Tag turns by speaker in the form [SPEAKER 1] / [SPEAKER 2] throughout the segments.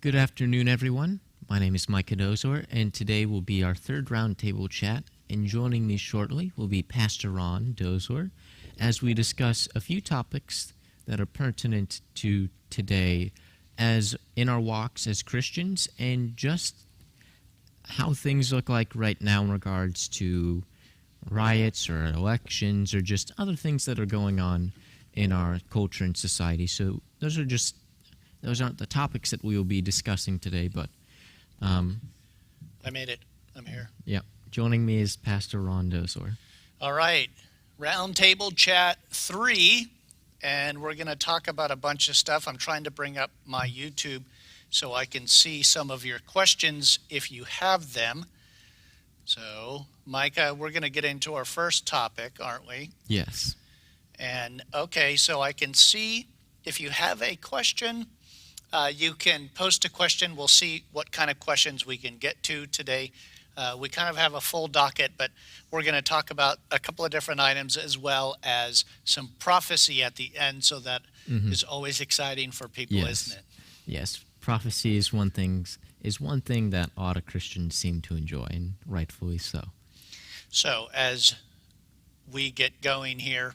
[SPEAKER 1] Good afternoon, everyone. My name is Micah Dozler, and today will be our third roundtable chat. And joining me shortly will be Pastor Ron Dozler as we discuss a few topics that are pertinent to today as in our walks as Christians and just how things look like right now in regards to riots or elections or just other things that are going on in our culture and society. So those aren't the topics that we will be discussing today, but
[SPEAKER 2] I made it. I'm here.
[SPEAKER 1] Yeah. Joining me is Pastor Ron Dozler.
[SPEAKER 2] All right. Roundtable Chat 3, and we're going to talk about a bunch of stuff. I'm trying to bring up my YouTube so I can see some of your questions if you have them. So, Micah, we're going to get into our first topic, aren't we?
[SPEAKER 1] Yes.
[SPEAKER 2] And, okay, so I can see if you have a question, you can post a question. We'll see what kind of questions we can get to today. We kind of have a full docket, but we're going to talk about a couple of different items as well as some prophecy at the end, so that is always exciting for people, isn't it?
[SPEAKER 1] Yes. Prophecy is one thing that a lot of Christians seem to enjoy, and rightfully so.
[SPEAKER 2] So as we get going here,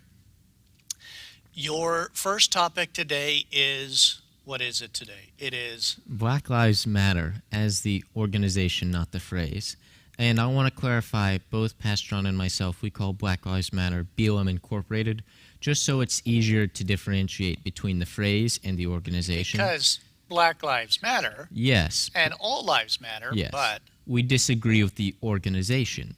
[SPEAKER 2] your first topic today is, what is it today? It is
[SPEAKER 1] Black Lives Matter as the organization, not the phrase. And I want to clarify, both Pastor John and myself, we call Black Lives Matter BLM Incorporated, just so it's easier to differentiate between the phrase and the organization.
[SPEAKER 2] Because Black Lives Matter.
[SPEAKER 1] Yes.
[SPEAKER 2] And all lives matter,
[SPEAKER 1] yes.
[SPEAKER 2] But
[SPEAKER 1] we disagree with the organization.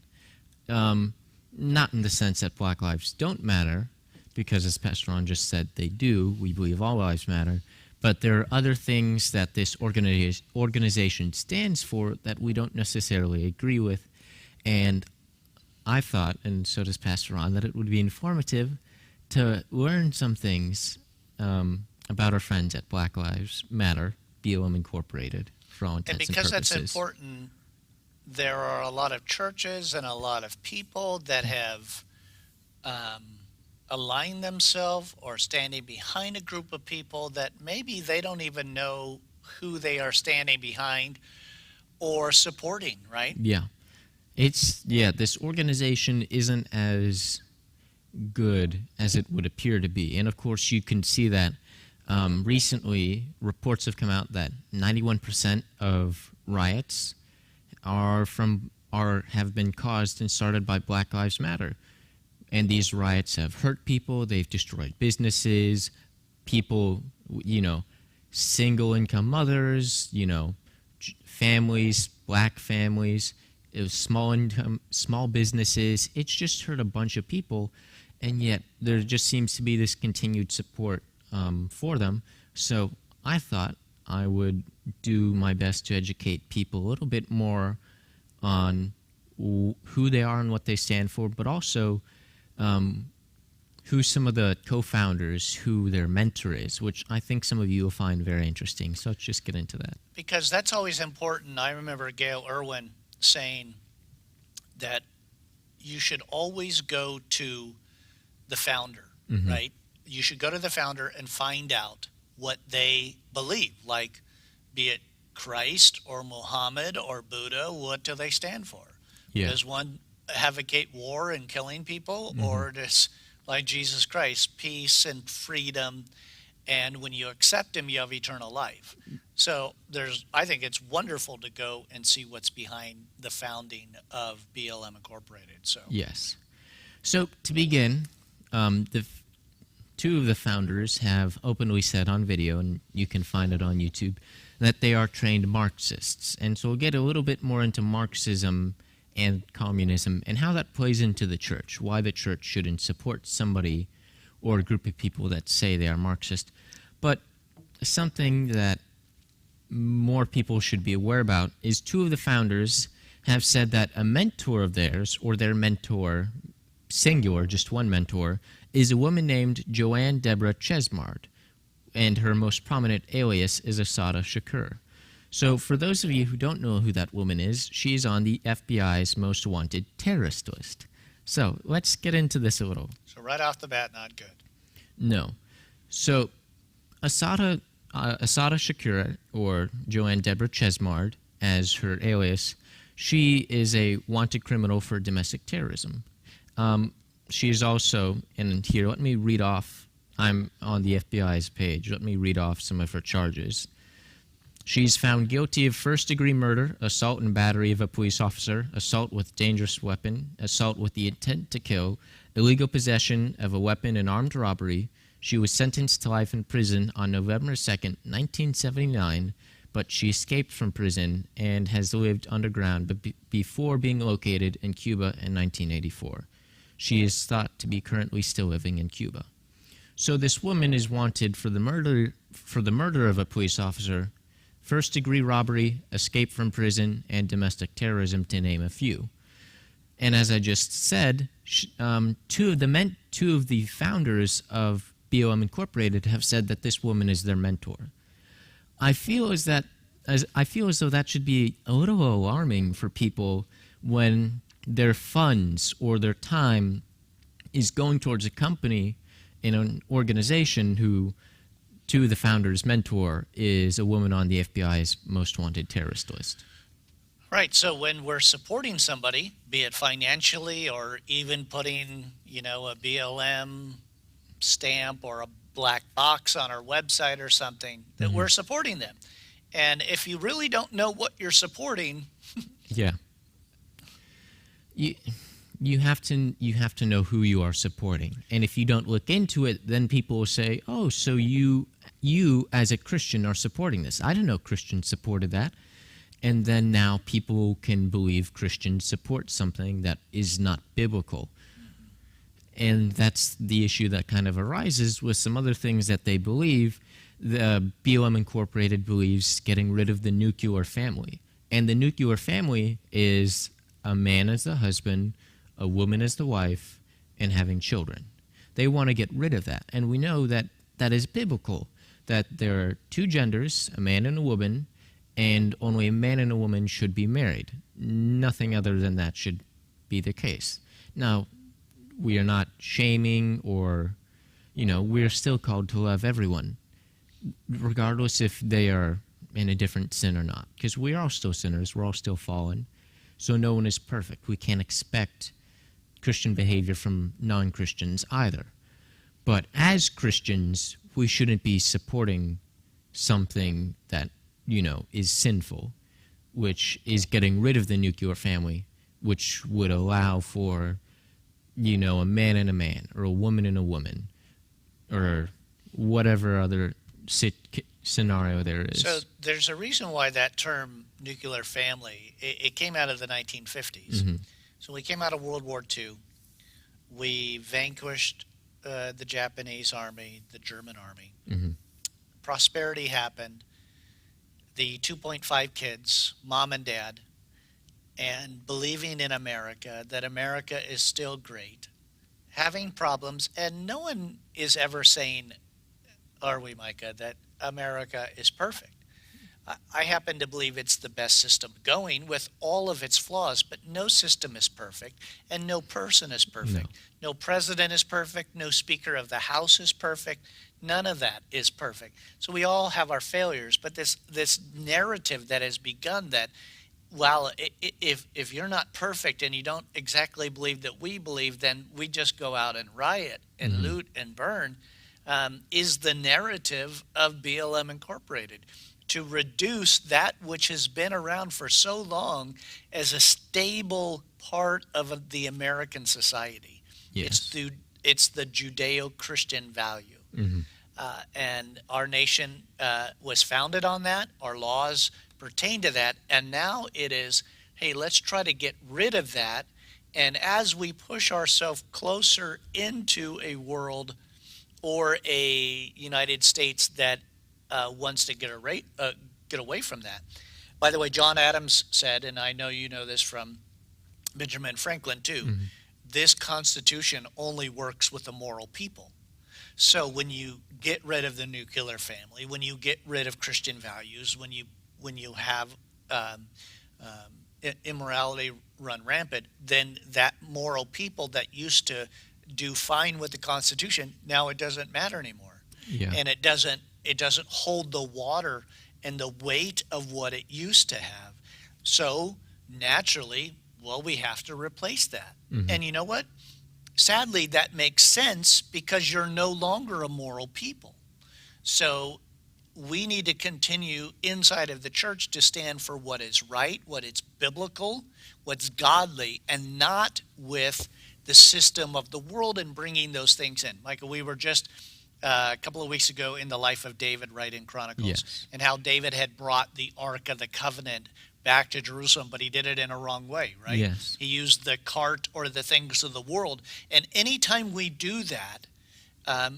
[SPEAKER 1] Not in the sense that Black lives don't matter, because as Pastor Ron just said, they do. We believe all lives matter. But there are other things that this organization stands for that we don't necessarily agree with. And I thought, and so does Pastor Ron, that it would be informative to learn some things about our friends at Black Lives Matter, BLM Incorporated, for all intents and purposes.
[SPEAKER 2] And because that's important, there are a lot of churches and a lot of people that have aligned themselves or standing behind a group of people that maybe they don't even know who they are standing behind or supporting, right?
[SPEAKER 1] Yeah. This organization isn't as good as it would appear to be. And of course, you can see that recently reports have come out that 91% of riots have been caused and started by Black Lives Matter. And these riots have hurt people, they've destroyed businesses, people, single income mothers, families, black families, it was small businesses. It's just hurt a bunch of people, and yet there just seems to be this continued support for them. So I thought I would do my best to educate people a little bit more on who they are and what they stand for, but also who some of the co-founders, who their mentor is, which I think some of you will find very interesting. So let's just get into that.
[SPEAKER 2] Because that's always important. I remember Gail Irwin saying that you should always go to the founder, right? You should go to the founder and find out what they believe, like be it Christ or Muhammad or Buddha, what do they stand for?
[SPEAKER 1] Yeah.
[SPEAKER 2] Does one advocate war and killing people, or does, like Jesus Christ, peace and freedom, and when you accept him, you have eternal life? So I think it's wonderful to go and see what's behind the founding of BLM Incorporated. So
[SPEAKER 1] yes. So to begin, the two of the founders have openly said on video, and you can find it on YouTube, that they are trained Marxists. And so we'll get a little bit more into Marxism and communism and how that plays into the church, why the church shouldn't support somebody or a group of people that say they are Marxist. But something that more people should be aware about is two of the founders have said that a mentor of theirs, or their mentor, singular, just one mentor, is a woman named Joanne Debra Chesmard, and her most prominent alias is Assata Shakur. So for those of you who don't know who that woman is, she's on the FBI's most wanted terrorist list. So let's get into this a little.
[SPEAKER 2] right off the bat, not good.
[SPEAKER 1] No. So Assata Asada Shakura, or Joanne Debra Chesmard, as her alias, she is a wanted criminal for domestic terrorism. She is also, and here, let me read off, I'm on the FBI's page, let me read off some of her charges. She's found guilty of first-degree murder, assault and battery of a police officer, assault with dangerous weapon, assault with the intent to kill, illegal possession of a weapon and armed robbery. She was sentenced to life in prison on November 2nd, 1979, but she escaped from prison and has lived underground before being located in Cuba in 1984. She is thought to be currently still living in Cuba. So this woman is wanted for the murder of a police officer, first-degree robbery, escape from prison, and domestic terrorism, to name a few. And as I just said, two of the founders of BLM Incorporated have said that this woman is their mentor. I feel as though that should be a little alarming for people when their funds or their time is going towards a company in an organization who, to the founder's mentor, is a woman on the FBI's most wanted terrorist list.
[SPEAKER 2] Right. So when we're supporting somebody, be it financially or even putting, a BLM stamp or a black box on our website or something, that we're supporting them. And if you really don't know what you're supporting,
[SPEAKER 1] yeah, you have to know who you are supporting. And if you don't look into it, then people will say, "Oh, so you as a Christian are supporting this. I didn't know Christians supported that." And then now people can believe Christians support something that is not biblical. And that's the issue that kind of arises with some other things that they believe. The BLM Incorporated believes getting rid of the nuclear family. And the nuclear family is a man as the husband, a woman as the wife, and having children. They want to get rid of that. And we know that that is biblical, that there are two genders, a man and a woman, and only a man and a woman should be married. Nothing other than that should be the case. Now, we are not shaming or, we're still called to love everyone, regardless if they are in a different sin or not. Because we are all still sinners. We're all still fallen. So no one is perfect. We can't expect Christian behavior from non-Christians either. But as Christians, we shouldn't be supporting something that, is sinful, which is getting rid of the nuclear family, which would allow for, a man and a man, or a woman and a woman, or whatever other scenario there is.
[SPEAKER 2] So there's a reason why that term nuclear family, it came out of the 1950s. So we came out of World War II. We vanquished the Japanese army, the German army. Prosperity happened. The 2.5 kids, mom and dad, and believing in America, that America is still great, having problems, and no one is ever saying, are we, Micah, that America is perfect. I happen to believe it's the best system going with all of its flaws, but no system is perfect, and no person is perfect. No president is perfect. No Speaker of the House is perfect. None of that is perfect. So we all have our failures, but this narrative that has begun that, well, if you're not perfect and you don't exactly believe that we believe, then we just go out and riot and loot and burn, is the narrative of BLM Incorporated, to reduce that which has been around for so long as a stable part of the American society.
[SPEAKER 1] Yes.
[SPEAKER 2] It's the Judeo-Christian value. And our nation was founded on that. Our laws pertain to that. And now it is, hey, let's try to get rid of that. And as we push ourselves closer into a world or a United States that wants to get away from that. By the way, John Adams said, and I know you know this from Benjamin Franklin too, this Constitution only works with a moral people. So when you get rid of the nuclear family, when you get rid of Christian values, when you have immorality run rampant, then that moral people that used to do fine with the Constitution, now it doesn't matter anymore.
[SPEAKER 1] Yeah.
[SPEAKER 2] And it doesn't hold the water and the weight of what it used to have. So naturally, well, we have to replace that. And you know what? Sadly, that makes sense because you're no longer a moral people. So we need to continue inside of the church to stand for what is right, what is biblical, what's godly, and not with the system of the world and bringing those things in. Micah, we were just a couple of weeks ago in the life of David, right, in Chronicles, and how David had brought the Ark of the Covenant back to Jerusalem, but he did it in a wrong way, right?
[SPEAKER 1] Yes.
[SPEAKER 2] He used the cart or the things of the world. And anytime we do that,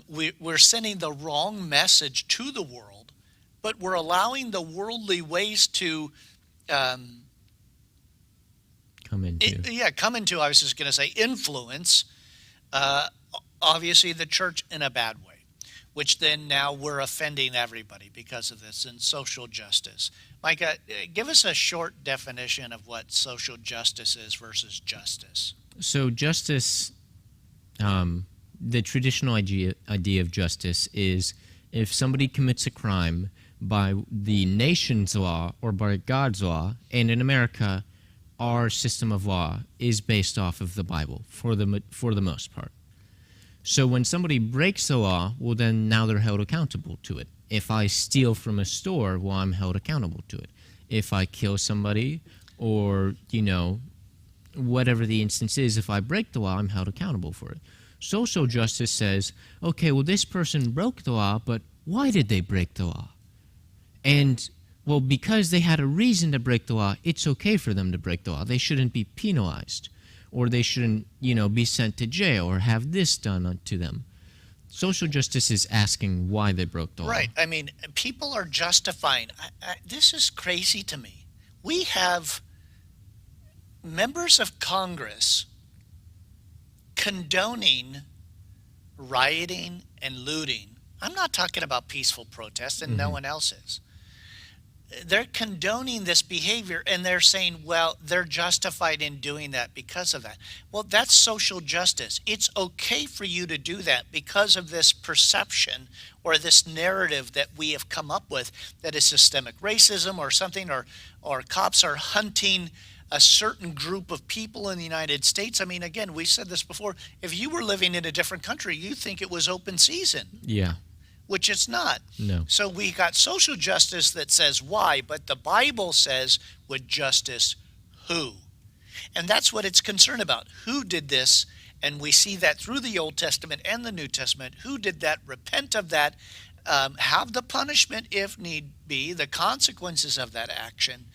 [SPEAKER 2] we're sending the wrong message to the world, but we're allowing the worldly ways to
[SPEAKER 1] come into.
[SPEAKER 2] I was just going to say, influence, obviously, the church in a bad way, which then now we're offending everybody because of this, and social justice. Micah, give us a short definition of what social justice is versus justice.
[SPEAKER 1] So justice, the traditional idea of justice is if somebody commits a crime by the nation's law or by God's law, and in America, our system of law is based off of the Bible for the most part. So when somebody breaks the law, well, then now they're held accountable to it. If I steal from a store, well, I'm held accountable to it. If I kill somebody or, whatever the instance is, if I break the law, I'm held accountable for it. Social justice says, okay, well, this person broke the law, but why did they break the law? And, well, because they had a reason to break the law, it's okay for them to break the law. They shouldn't be penalized, or they shouldn't, be sent to jail or have this done to them. Social justice is asking why they broke the law.
[SPEAKER 2] Right. I mean, people are justifying. This is crazy to me. We have members of Congress condoning rioting and looting. I'm not talking about peaceful protests, and no one else is. They're condoning this behavior, and they're saying, well, they're justified in doing that because of that. Well, that's social justice. It's okay for you to do that because of this perception or this narrative that we have come up with that is systemic racism or something, or cops are hunting a certain group of people in the United States. I mean, again, we said this before. If you were living in a different country, you think it was open season.
[SPEAKER 1] Yeah.
[SPEAKER 2] Which it's not.
[SPEAKER 1] No.
[SPEAKER 2] So we got social justice that says why, but the Bible says with justice who. And that's what it's concerned about. Who did this? And we see that through the Old Testament and the New Testament. Who did that? Repent of that. Have the punishment if need be, the consequences of that action.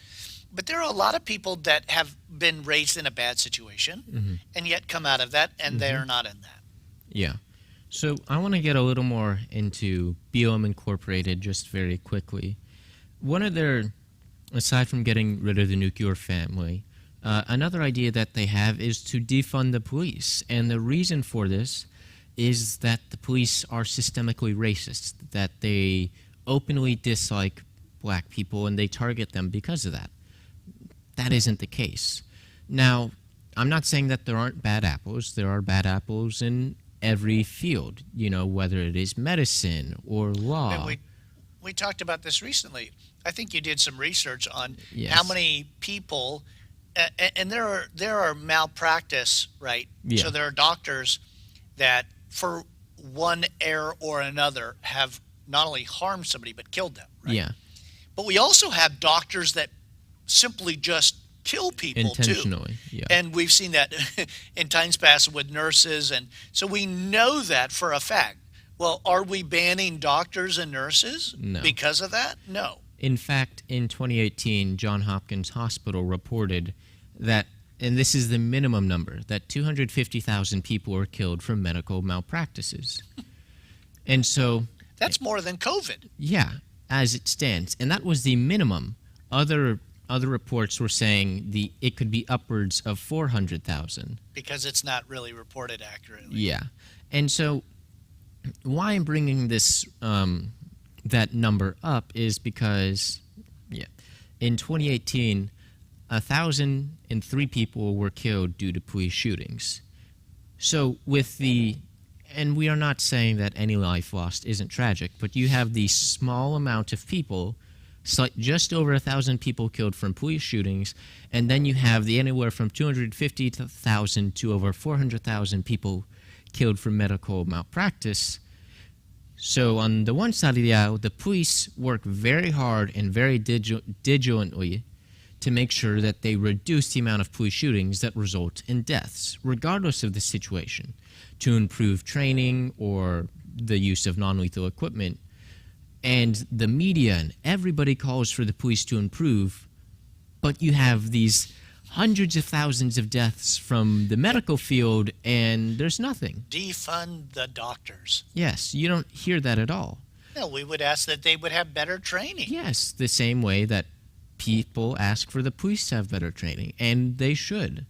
[SPEAKER 2] But there are a lot of people that have been raised in a bad situation and yet come out of that, and they're not in that.
[SPEAKER 1] Yeah. So I want to get a little more into BLM Incorporated just very quickly. One of their, aside from getting rid of the nuclear family, another idea that they have is to defund the police. And the reason for this is that the police are systemically racist, that they openly dislike black people and they target them because of that. That isn't the case. Now, I'm not saying that there aren't bad apples. There are bad apples in every field, whether it is medicine or law.
[SPEAKER 2] And we talked about this recently. I think you did some research on how many people, and there are malpractice, right?
[SPEAKER 1] Yeah.
[SPEAKER 2] So there are doctors that, for one error or another, have not only harmed somebody but killed them, right?
[SPEAKER 1] Yeah.
[SPEAKER 2] But we also have doctors that simply just kill people
[SPEAKER 1] intentionally,
[SPEAKER 2] too.
[SPEAKER 1] Yeah.
[SPEAKER 2] And we've seen that in times past with nurses, and so we know that for a fact. Well, are we banning doctors and nurses because of that? No.
[SPEAKER 1] In fact, in 2018, Johns Hopkins Hospital reported that, and this is the minimum number, that 250,000 people were killed from medical malpractices. And so
[SPEAKER 2] that's more than COVID.
[SPEAKER 1] Yeah, as it stands. And that was the minimum. Other reports were saying it could be upwards of 400,000.
[SPEAKER 2] Because it's not really reported accurately.
[SPEAKER 1] Yeah. And so why I'm bringing this, that number up is because, in 2018, 1,003 people were killed due to police shootings. So with the and we are not saying that any life lost isn't tragic, but you have the small amount of people, just over 1,000 people killed from police shootings, and then you have the anywhere from 250,000 to over 400,000 people killed from medical malpractice. So on the one side of the aisle, the police work very hard and very diligently to make sure that they reduce the amount of police shootings that result in deaths, regardless of the situation, to improve training or the use of non-lethal equipment. And the media and everybody calls for the police to improve, but you have these hundreds of thousands of deaths from the medical field, and there's nothing.
[SPEAKER 2] Defund the doctors.
[SPEAKER 1] Yes, you don't hear that at all.
[SPEAKER 2] No, we would ask that they would have better training.
[SPEAKER 1] Yes, the same way that people ask for the police to have better training, and they should.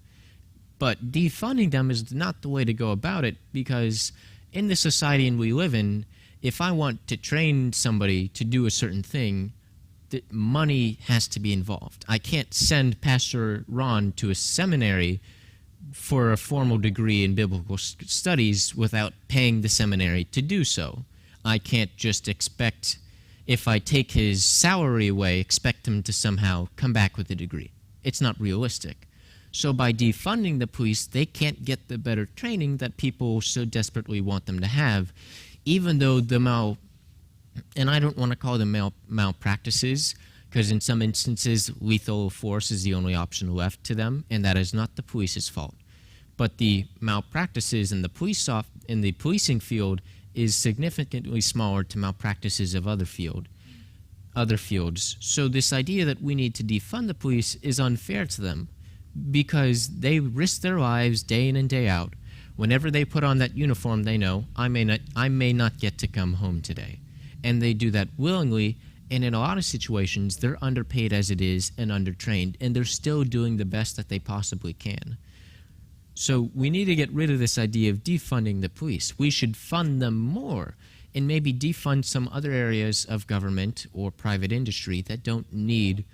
[SPEAKER 1] But defunding them is not the way to go about it, because in the society we live in, if I want to train somebody to do a certain thing, money has to be involved. I can't send Pastor Ron to a seminary for a formal degree in biblical studies without paying the seminary to do so. I can't just expect, if I take his salary away, expect him to somehow come back with a degree. It's not realistic. So by defunding the police, they can't get the better training that people so desperately want them to have, even though and I don't want to call them malpractices, because in some instances, lethal force is the only option left to them, and that is not the police's fault. But the malpractices in the policing field is significantly smaller to malpractices of other fields. So this idea that we need to defund the police is unfair to them, because they risk their lives day in and day out. Whenever they put on that uniform, they know, I may not get to come home today. And they do that willingly, and in a lot of situations, they're underpaid as it is and undertrained, and they're still doing the best that they possibly can. So we need to get rid of this idea of defunding the police. We should fund them more, and maybe defund some other areas of government or private industry that don't need,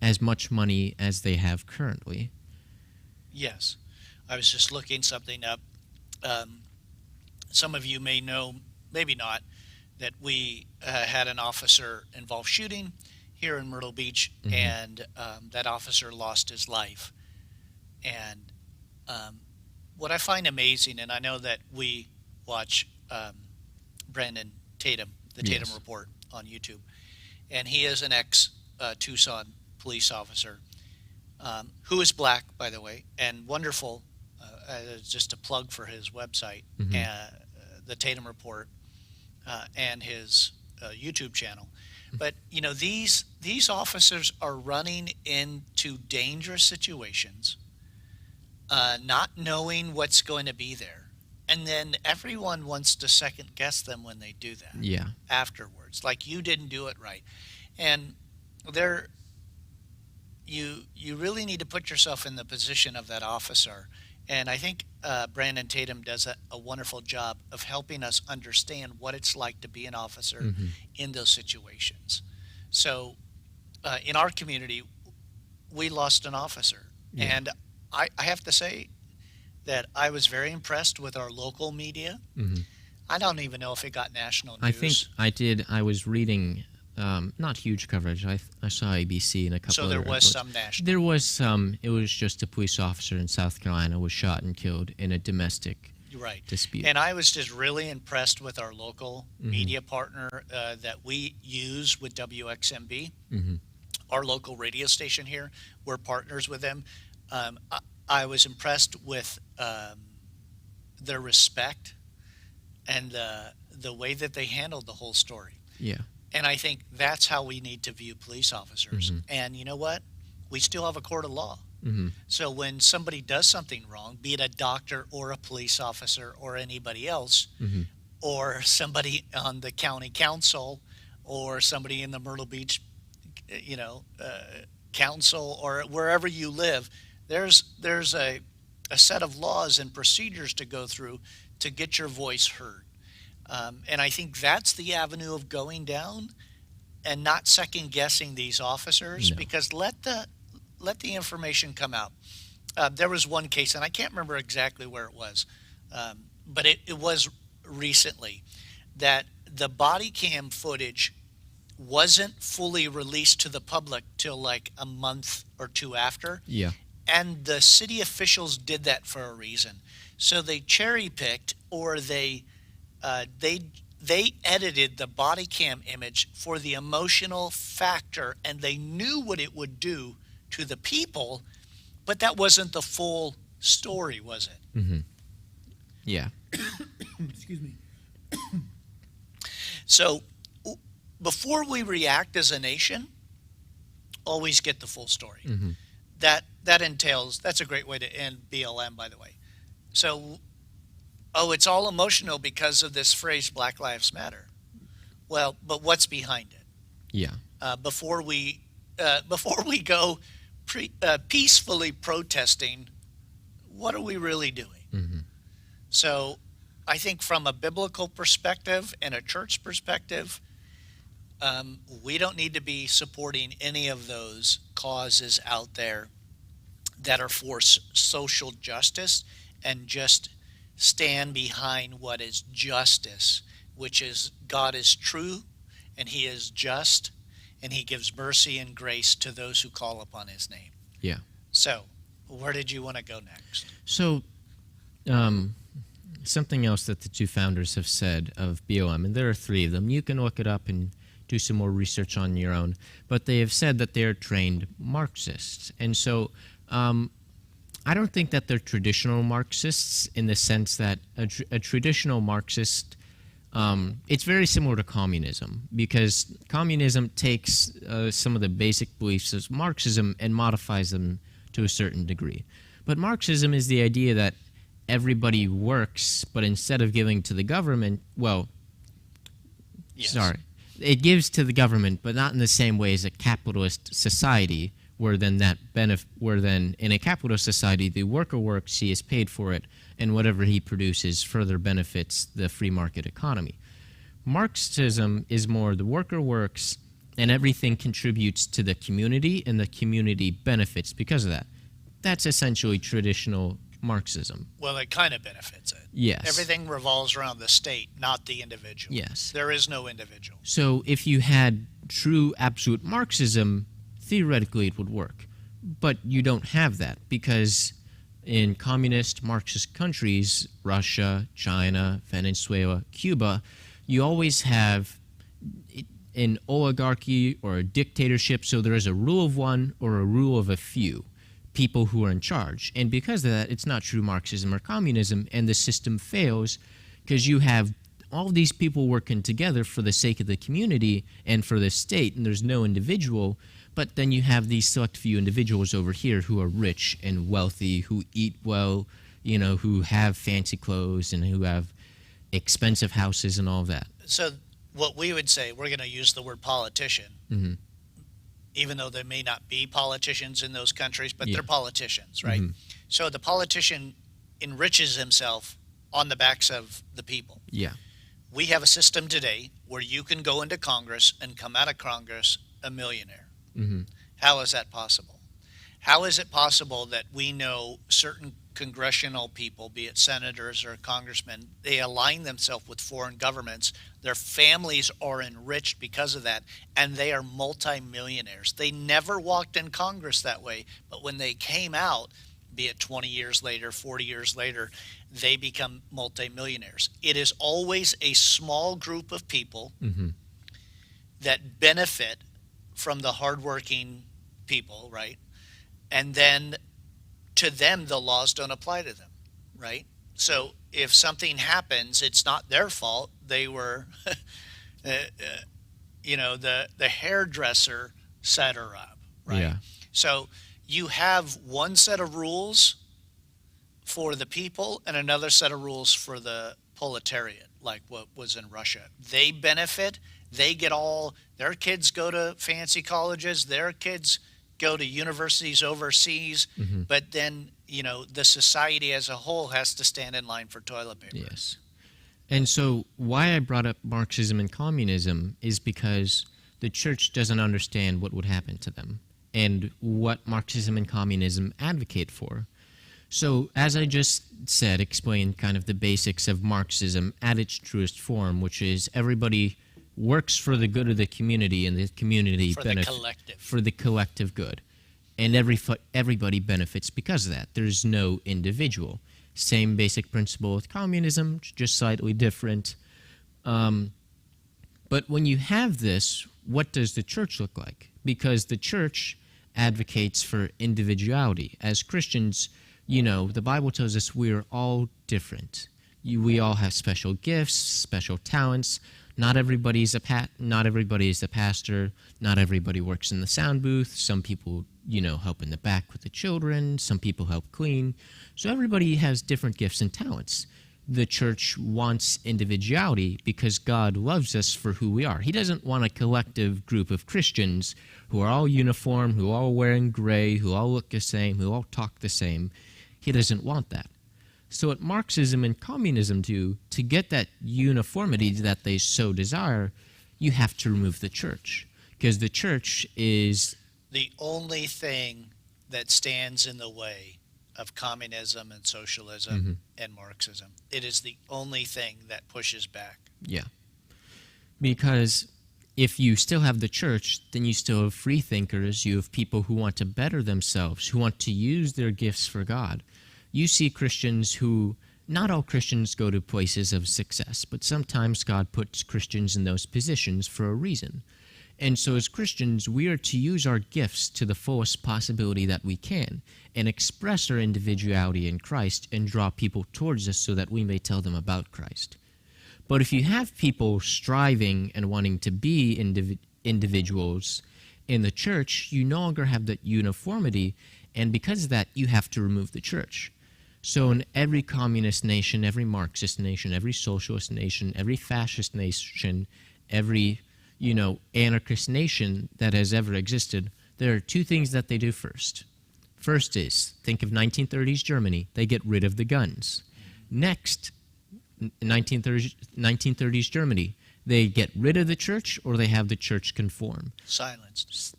[SPEAKER 1] as much money as they have currently.
[SPEAKER 2] Yes. I was just looking something up. Some of you may know, maybe not, that we had an officer-involved shooting here in Myrtle Beach, and that officer lost his life. And what I find amazing, and I know that we watch Brandon Tatum, the Tatum Report on YouTube, and he is an ex-Tucson police officer who is black, by the way, and wonderful. Just a plug for his website, the Tatum Report, and his YouTube channel. But these officers are running into dangerous situations, not knowing what's going to be there, and then everyone wants to second guess them when they do that.
[SPEAKER 1] Yeah.
[SPEAKER 2] Afterwards, like you didn't do it right, and you really need to put yourself in the position of that officer. And I think Brandon Tatum does a wonderful job of helping us understand what it's like to be an officer in those situations. So in our community, we lost an officer. Yeah. And I have to say that I was very impressed with our local media. I don't even know if it got national news.
[SPEAKER 1] I think I did. I was reading... not huge coverage. I saw ABC and a couple.
[SPEAKER 2] So there was some national.
[SPEAKER 1] There was some. It was just a police officer in South Carolina was shot and killed in a domestic dispute.
[SPEAKER 2] And I was just really impressed with our local media partner that we use with WXMB, our local radio station here. We're partners with them. I was impressed with their respect and the way that they handled the whole story.
[SPEAKER 1] Yeah.
[SPEAKER 2] And I think that's how we need to view police officers. And you know what? We still have a court of law. So when somebody does something wrong, be it a doctor or a police officer or anybody else, or somebody on the county council or somebody in the Myrtle Beach, council or wherever you live, there's a set of laws and procedures to go through to get your voice heard. And I think that's the avenue of going down, and not second guessing these officers, because let the information come out. There was one case, and I can't remember exactly where it was, but it was recently that the body cam footage wasn't fully released to the public till like a month or two after.
[SPEAKER 1] Yeah.
[SPEAKER 2] And the city officials did that for a reason. So they cherry picked, or they edited the body cam image for the emotional factor, and they knew what it would do to the people, but that wasn't the full story, was it?
[SPEAKER 1] Mm-hmm. Yeah.
[SPEAKER 3] Excuse me.
[SPEAKER 2] So before we react as a nation, always get the full story.
[SPEAKER 1] Mm-hmm.
[SPEAKER 2] That entails, that's a great way to end BLM, by the way. So, it's all emotional because of this phrase, Black Lives Matter. Well, but what's behind it?
[SPEAKER 1] Yeah.
[SPEAKER 2] Before we go peacefully protesting, what are we really doing?
[SPEAKER 1] Mm-hmm.
[SPEAKER 2] So I think from a biblical perspective and a church perspective, we don't need to be supporting any of those causes out there that are for social justice, and just stand behind what is justice, which is God is true and he is just and he gives mercy and grace to those who call upon his name.
[SPEAKER 1] Yeah.
[SPEAKER 2] So where did you want to go next?
[SPEAKER 1] So, something else that the two founders have said of BLM, and there are three of them. You can look it up and do some more research on your own. But they have said that they're trained Marxists. And so I don't think that they're traditional Marxists in the sense that a traditional Marxist, it's very similar to communism, because communism takes some of the basic beliefs of Marxism and modifies them to a certain degree. But Marxism is the idea that everybody works, but instead of giving to the government, it gives to the government, but not in the same way as a capitalist society, where then in a capitalist society, the worker works, he is paid for it, and whatever he produces further benefits the free market economy. Marxism is more the worker works, and everything contributes to the community, and the community benefits because of that. That's essentially traditional Marxism.
[SPEAKER 2] Well, it kind of benefits it.
[SPEAKER 1] Yes.
[SPEAKER 2] Everything revolves around the state, not the individual.
[SPEAKER 1] Yes.
[SPEAKER 2] There is no individual.
[SPEAKER 1] So if you had true absolute Marxism, theoretically it would work. But you don't have that, because in communist Marxist countries, Russia, China, Venezuela, Cuba, you always have an oligarchy or a dictatorship, so there is a rule of one or a rule of a few people who are in charge. And because of that, it's not true Marxism or communism, and the system fails because you have all these people working together for the sake of the community and for the state, and there's no individual. But then you have these select few individuals over here who are rich and wealthy, who eat well, who have fancy clothes and who have expensive houses and all that.
[SPEAKER 2] So what we would say, we're going to use the word politician,
[SPEAKER 1] Mm-hmm.
[SPEAKER 2] even though there may not be politicians in those countries, but
[SPEAKER 1] Yeah.
[SPEAKER 2] they're politicians, right?
[SPEAKER 1] Mm-hmm.
[SPEAKER 2] So the politician enriches himself on the backs of the people.
[SPEAKER 1] Yeah.
[SPEAKER 2] We have a system today where you can go into Congress and come out of Congress a millionaire.
[SPEAKER 1] Mm-hmm.
[SPEAKER 2] How is that possible? How is it possible that we know certain congressional people, be it senators or congressmen, they align themselves with foreign governments, their families are enriched because of that, and they are multimillionaires. They never walked in Congress that way, but when they came out, be it 20 years later, 40 years later, they become multimillionaires. It is always a small group of people
[SPEAKER 1] Mm-hmm.
[SPEAKER 2] that benefit from the hardworking people, right? And then to them, the laws don't apply to them, right? So if something happens, it's not their fault. They were, the hairdresser set her up, right?
[SPEAKER 1] Yeah.
[SPEAKER 2] So you have one set of rules for the people and another set of rules for the proletariat, like what was in Russia. They benefit. They get all, their kids go to fancy colleges, their kids go to universities overseas,
[SPEAKER 1] Mm-hmm.
[SPEAKER 2] but then, the society as a whole has to stand in line for toilet paper.
[SPEAKER 1] Yes. And so why I brought up Marxism and communism is because the church doesn't understand what would happen to them and what Marxism and communism advocate for. So, as I just said, explained kind of the basics of Marxism at its truest form, which is everybody works for the good of the community, and the community
[SPEAKER 2] For the collective.
[SPEAKER 1] for the collective good, and everybody benefits because of that. There's no individual. Same basic principle with communism, just slightly different. But when you have this, what does the church look like? Because the church advocates for individuality. As Christians, the Bible tells us we're all different. We all have special gifts, special talents. Not everybody is a pastor. Not everybody works in the sound booth. Some people, help in the back with the children. Some people help clean. So everybody has different gifts and talents. The church wants individuality because God loves us for who we are. He doesn't want a collective group of Christians who are all uniform, who are all wearing gray, who all look the same, who all talk the same. He doesn't want that. So what Marxism and communism do, to get that uniformity that they so desire, you have to remove the church. Because the church is
[SPEAKER 2] the only thing that stands in the way of communism and socialism and Marxism. It is the only thing that pushes back.
[SPEAKER 1] Yeah. Because if you still have the church, then you still have free thinkers, you have people who want to better themselves, who want to use their gifts for God. You see Christians who, not all Christians go to places of success, but sometimes God puts Christians in those positions for a reason. And so as Christians, we are to use our gifts to the fullest possibility that we can and express our individuality in Christ and draw people towards us so that we may tell them about Christ. But if you have people striving and wanting to be individuals in the church, you no longer have that uniformity, and because of that, you have to remove the church. So in every communist nation, every Marxist nation, every socialist nation, every fascist nation, every anarchist nation that has ever existed, there are two things that they do first. First is, think of 1930s Germany, they get rid of the guns. Next, 1930s Germany, they get rid of the church or they have the church conform. Silenced,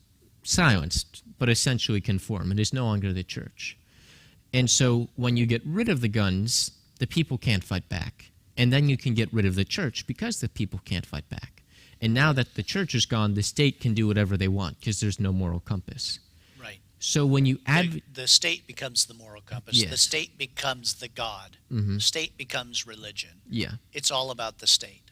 [SPEAKER 1] but essentially conform. It is no longer the church. And so when you get rid of the guns, the people can't fight back. And then you can get rid of the church because the people can't fight back. And now that the church is gone, the state can do whatever they want because there's no moral compass.
[SPEAKER 2] Right.
[SPEAKER 1] So when you
[SPEAKER 2] the state becomes the moral compass.
[SPEAKER 1] Yes.
[SPEAKER 2] The state becomes the God. The state becomes religion.
[SPEAKER 1] Yeah.
[SPEAKER 2] It's all about the state.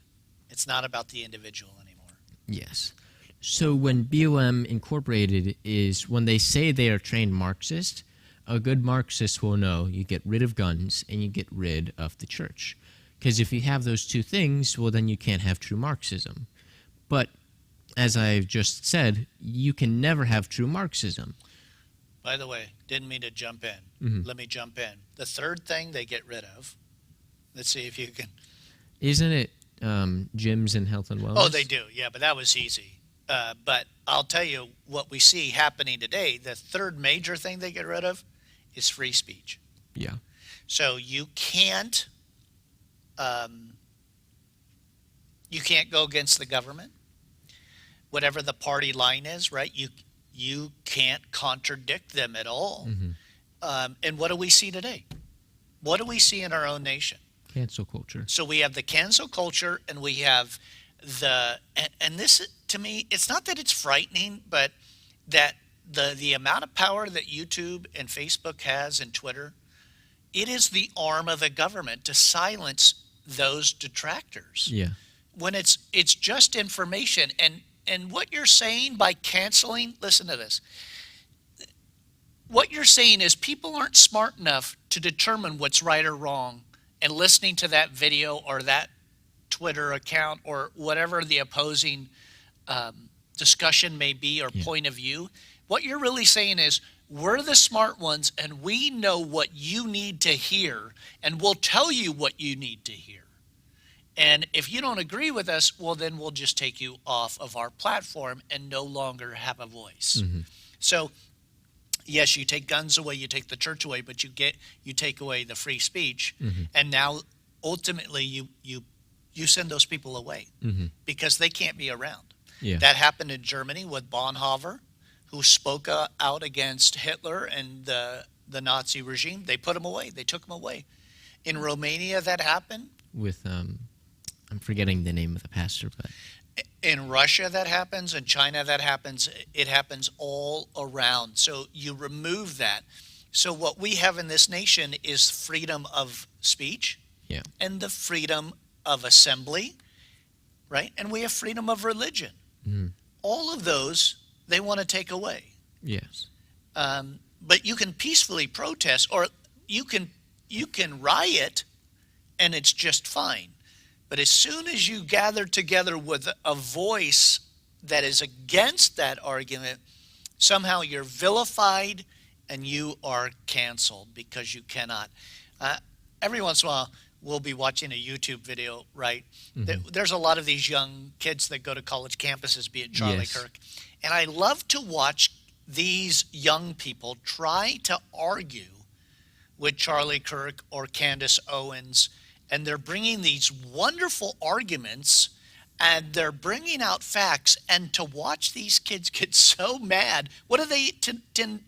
[SPEAKER 2] It's not about the individual anymore.
[SPEAKER 1] Yes. So when BLM Incorporated is, when they say they are trained Marxist, a good Marxist will know you get rid of guns and you get rid of the church. Because if you have those two things, well, then you can't have true Marxism. But as I've just said, you can never have true Marxism.
[SPEAKER 2] By the way, didn't mean to jump in. Let me jump in. The third thing they get rid of, let's see if you can.
[SPEAKER 1] Isn't it gyms and health and wellness?
[SPEAKER 2] Oh, they do. Yeah, but that was easy. But I'll tell you what we see happening today. The third major thing they get rid of is free speech.
[SPEAKER 1] Yeah.
[SPEAKER 2] So you can't go against the government. Whatever the party line is, right? You can't contradict them at all. And what do we see today? What do we see in our own nation?
[SPEAKER 1] Cancel culture.
[SPEAKER 2] So we have the cancel culture, and we have and this, to me, it's not that it's frightening, but that the amount of power that YouTube and Facebook has and Twitter, it is the arm of the government to silence those detractors.
[SPEAKER 1] Yeah.
[SPEAKER 2] When it's just information, and what you're saying by canceling, listen to this. What you're saying is people aren't smart enough to determine what's right or wrong, and listening to that video or that Twitter account or whatever the opposing discussion may be or point of view. What you're really saying is, we're the smart ones and we know what you need to hear, and we'll tell you what you need to hear. And if you don't agree with us, well, then we'll just take you off of our platform and no longer have a voice. So, yes, you take guns away, you take the church away, but you take away the free speech, and now ultimately you send those people away because they can't be around.
[SPEAKER 1] Yeah.
[SPEAKER 2] That happened in Germany with Bonhoeffer, who spoke out against Hitler and the Nazi regime. They put them away. They took them away. In Romania, that happened.
[SPEAKER 1] With I'm forgetting the name of the pastor, but
[SPEAKER 2] In Russia, that happens. In China, that happens. It happens all around. So you remove that. So what we have in this nation is freedom of speech,
[SPEAKER 1] yeah,
[SPEAKER 2] and the freedom of assembly, right? And we have freedom of religion. All of those they want to take away.
[SPEAKER 1] yes,
[SPEAKER 2] But you can peacefully protest, or you can riot, and it's just fine. But as soon as you gather together with a voice that is against that argument, somehow you're vilified and you are canceled because you cannot. Every once in a while, we'll be watching a YouTube video, right? There's a lot of these young kids that go to college campuses, be it Charlie
[SPEAKER 1] Yes.
[SPEAKER 2] Kirk. And I love to watch these young people try to argue with Charlie Kirk or Candace Owens, and they're bringing these wonderful arguments, and they're bringing out facts, and to watch these kids get so mad, what do they tend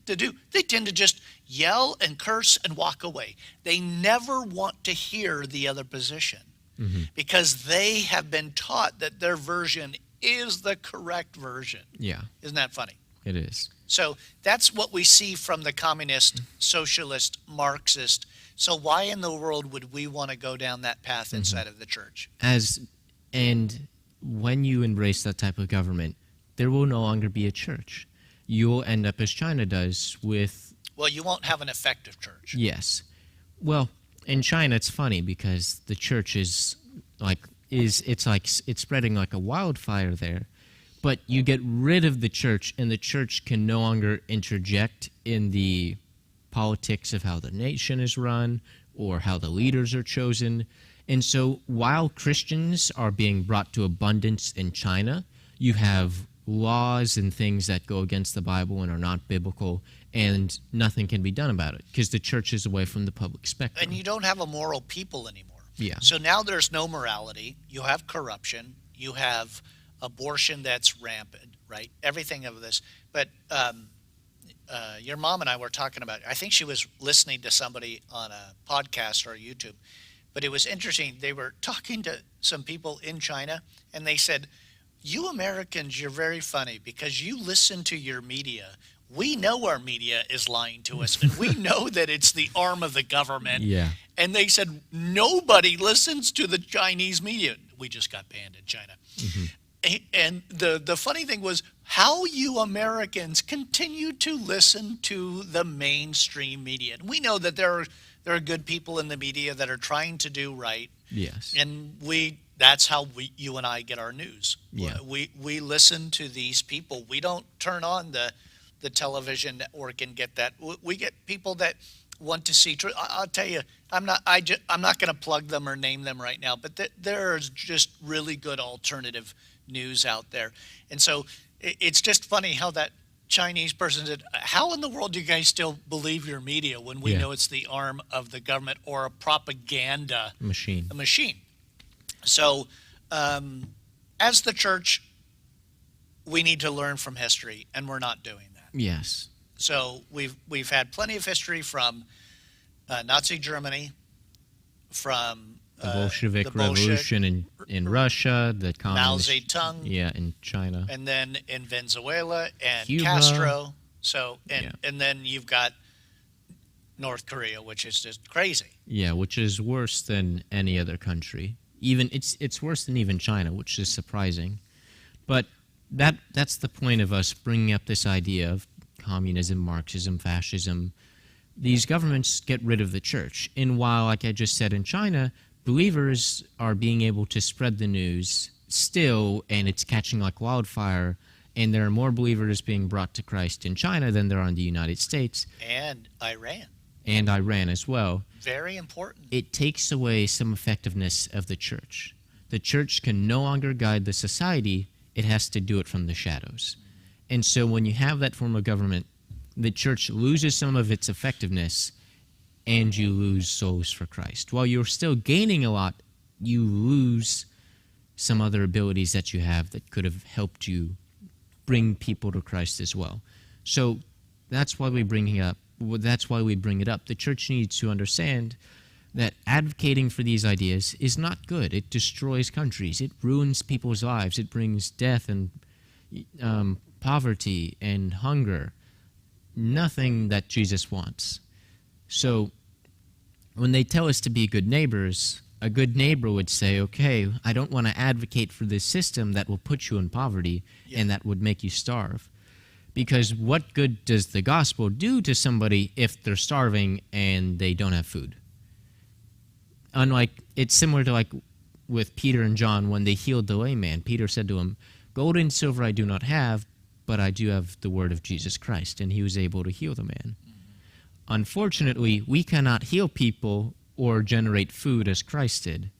[SPEAKER 2] to do? They tend to just yell and curse and walk away. They never want to hear the other position because they have been taught that their version is the correct version.
[SPEAKER 1] yeah,
[SPEAKER 2] Isn't that funny?
[SPEAKER 1] it is.
[SPEAKER 2] So that's what we see from the communist, socialist, Marxist. So why in the world would we want to go down that path inside of the church?
[SPEAKER 1] And when you embrace that type of government, there will no longer be a church. You'll end up as China does with...
[SPEAKER 2] Well, you won't have an effective church.
[SPEAKER 1] Yes. Well, in China, it's funny because the church is it's spreading like a wildfire there. But you get rid of the church, and the church can no longer interject in the politics of how the nation is run or how the leaders are chosen. And so while Christians are being brought to abundance in China, you have laws and things that go against the Bible and are not biblical, and nothing can be done about it because the church is away from the public spectrum.
[SPEAKER 2] And you don't have a moral people anymore.
[SPEAKER 1] Yeah.
[SPEAKER 2] So now there's no morality. You have corruption. You have abortion that's rampant, right? Everything of this. But your mom and I were talking about, I think she was listening to somebody on a podcast or YouTube, but it was interesting. They were talking to some people in China, and they said, you Americans, you're very funny because you listen to your media. We know our media is lying to us, and we know that it's the arm of the government.
[SPEAKER 1] Yeah.
[SPEAKER 2] And they said, nobody listens to the Chinese media. We just got banned in China. And the funny thing was how you Americans continue to listen to the mainstream media. And we know that there are good people in the media that are trying to do right.
[SPEAKER 1] Yes.
[SPEAKER 2] And that's how you and I get our news.
[SPEAKER 1] Yeah.
[SPEAKER 2] We listen to these people. We don't turn on the television network and get that. We get people that want to see truth. I'll tell you, I'm not going to plug them or name them right now, but there's just really good alternative news out there. And so it's just funny how that Chinese person said, how in the world do you guys still believe your media when we know it's the arm of the government or a propaganda
[SPEAKER 1] machine?
[SPEAKER 2] So as the church, we need to learn from history, and we're not doing that.
[SPEAKER 1] Yes.
[SPEAKER 2] So we've had plenty of history from Nazi Germany, from
[SPEAKER 1] The Bolshevik Revolution in Russia, the communist...
[SPEAKER 2] Mao Zedong.
[SPEAKER 1] Yeah, in China.
[SPEAKER 2] And then in Venezuela and
[SPEAKER 1] Cuba.
[SPEAKER 2] Castro. So and then you've got North Korea, which is just crazy.
[SPEAKER 1] Yeah, which is worse than any other country. Even it's worse than even China, which is surprising. But that's the point of us bringing up this idea of communism, Marxism, fascism. These governments get rid of the church. And while, like I just said, in China, believers are being able to spread the news still, and it's catching like wildfire, and there are more believers being brought to Christ in China than there are in the United States.
[SPEAKER 2] And Iran.
[SPEAKER 1] And Iran as well.
[SPEAKER 2] Very important.
[SPEAKER 1] It takes away some effectiveness of the church. The church can no longer guide the society. It has to do it from the shadows. And so when you have that form of government, the church loses some of its effectiveness, and you lose souls for Christ. While you're still gaining a lot, you lose some other abilities that you have that could have helped you bring people to Christ as well. So that's why we bring up that's why we bring it up. The church needs to understand that advocating for these ideas is not good. It destroys countries. It ruins people's lives. It brings death and poverty and hunger. Nothing that Jesus wants. So when they tell us to be good neighbors, a good neighbor would say, okay, I don't want to advocate for this system that will put you in poverty and that would make you starve. Because what good does the gospel do to somebody if they're starving and they don't have food? Unlike, it's similar to like with Peter and John when they healed the lame man. Peter said to him, gold and silver I do not have, but I do have the word of Jesus Christ. And he was able to heal the man. Unfortunately, we cannot heal people or generate food as Christ did.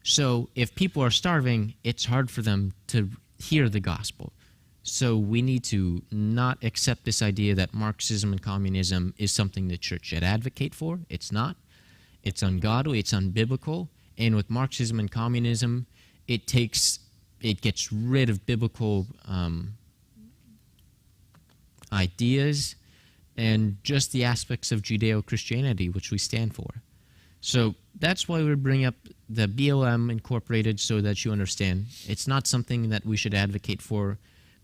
[SPEAKER 1] So if people are starving, it's hard for them to hear the gospel. So we need to not accept this idea that Marxism and communism is something the church should advocate for. It's not. It's ungodly, it's unbiblical, and with Marxism and communism, it gets rid of biblical ideas and just the aspects of Judeo-Christianity, which we stand for. So that's why we bring up the BLM Incorporated, so that you understand it's not something that we should advocate for.